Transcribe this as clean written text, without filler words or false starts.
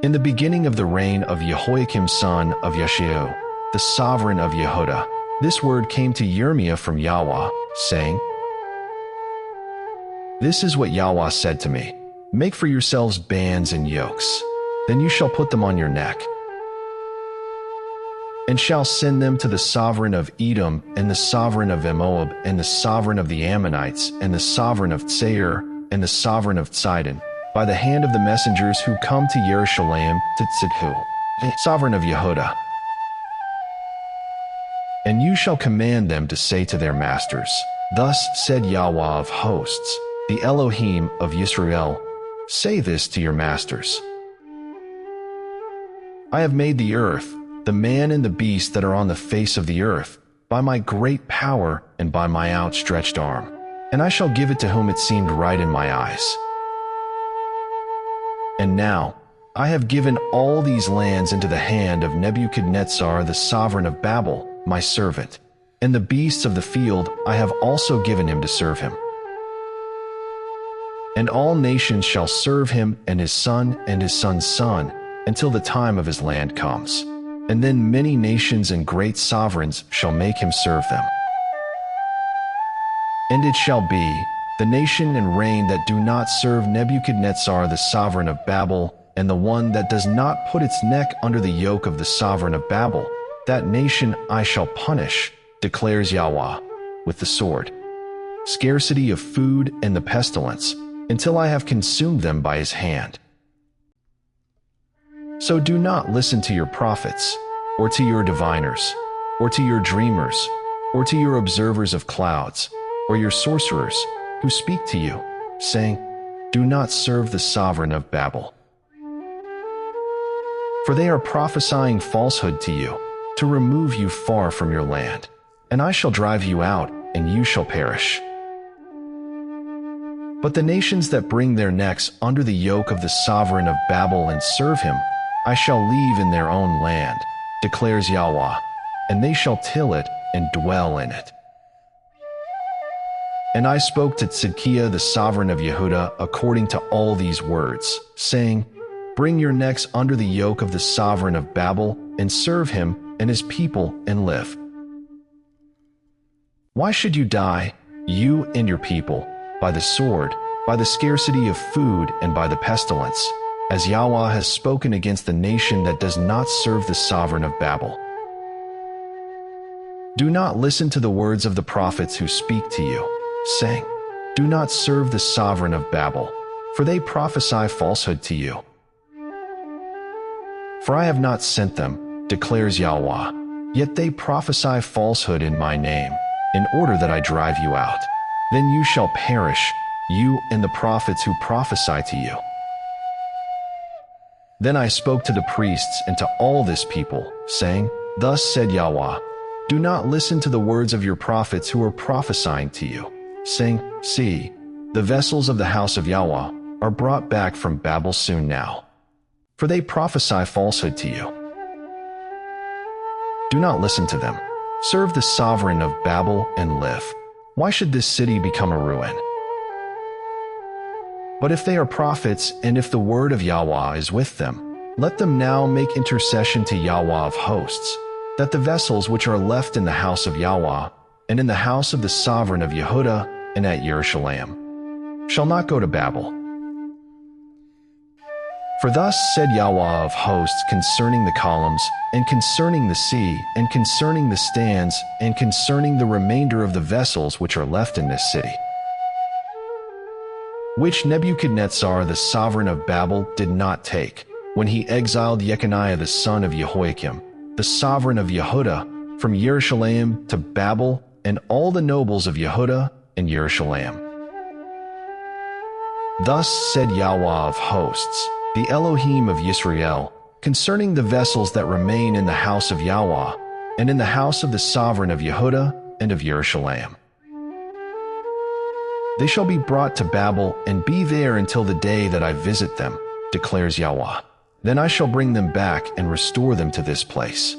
In the beginning of the reign of Jehoiakim son of Yeshiel, the sovereign of Yehuda, this word came to Yirmiah from Yahweh, saying, This is what Yahweh said to me, Make for yourselves bands and yokes, then you shall put them on your neck, and shall send them to the sovereign of Edom, and the sovereign of Moab, and the sovereign of the Ammonites, and the sovereign of Seir, and the sovereign of Sidon, by the hand of the messengers who come to Jerusalem to Tzidhu, the sovereign of Yehuda. And you shall command them to say to their masters, Thus said Yahweh of hosts, the Elohim of Israel, say this to your masters. I have made the earth, the man and the beast that are on the face of the earth, by my great power and by my outstretched arm, and I shall give it to whom it seemed right in my eyes. And now, I have given all these lands into the hand of Nebuchadnezzar the sovereign of Babel, my servant, and the beasts of the field I have also given him to serve him. And all nations shall serve him and his son's son, until the time of his land comes. And then many nations and great sovereigns shall make him serve them. And it shall be, the nation and reign that do not serve Nebuchadnezzar the sovereign of Babel, and the one that does not put its neck under the yoke of the sovereign of Babel, that nation I shall punish, declares Yahweh, with the sword, scarcity of food and the pestilence, until I have consumed them by his hand. So do not listen to your prophets, or to your diviners, or to your dreamers, or to your observers of clouds, or your sorcerers, who speak to you, saying, Do not serve the sovereign of Babel. For they are prophesying falsehood to you, to remove you far from your land, and I shall drive you out, and you shall perish. But the nations that bring their necks under the yoke of the sovereign of Babel and serve him, I shall leave in their own land, declares Yahweh, and they shall till it and dwell in it. And I spoke to Tzidkiah the sovereign of Yehuda according to all these words, saying, Bring your necks under the yoke of the sovereign of Babel, and serve him and his people and live. Why should you die, you and your people, by the sword, by the scarcity of food, and by the pestilence, as Yahweh has spoken against the nation that does not serve the sovereign of Babel? Do not listen to the words of the prophets who speak to you, saying, Do not serve the sovereign of Babel, for they prophesy falsehood to you. For I have not sent them, declares Yahweh, yet they prophesy falsehood in my name, in order that I drive you out. Then you shall perish, you and the prophets who prophesy to you. Then I spoke to the priests and to all this people, saying, Thus said Yahweh, Do not listen to the words of your prophets who are prophesying to you, saying, See, the vessels of the house of Yahweh are brought back from Babel soon now. For they prophesy falsehood to you. Do not listen to them. Serve the sovereign of Babel and live. Why should this city become a ruin? But if they are prophets, and if the word of Yahweh is with them, let them now make intercession to Yahweh of hosts, that the vessels which are left in the house of Yahweh, and in the house of the sovereign of Yehuda, and at Jerusalem, shall not go to Babel. For thus said Yahweh of hosts concerning the columns, and concerning the sea, and concerning the stands, and concerning the remainder of the vessels which are left in this city, which Nebuchadnezzar the sovereign of Babel did not take, when he exiled Jeconiah the son of Jehoiakim, the sovereign of Yehuda, from Jerusalem to Babel, and all the nobles of Yehuda and Jerusalem. Thus said Yahweh of hosts, the Elohim of Israel, concerning the vessels that remain in the house of Yahweh, and in the house of the sovereign of Yehuda and of Jerusalem. They shall be brought to Babel and be there until the day that I visit them, declares Yahweh. Then I shall bring them back and restore them to this place.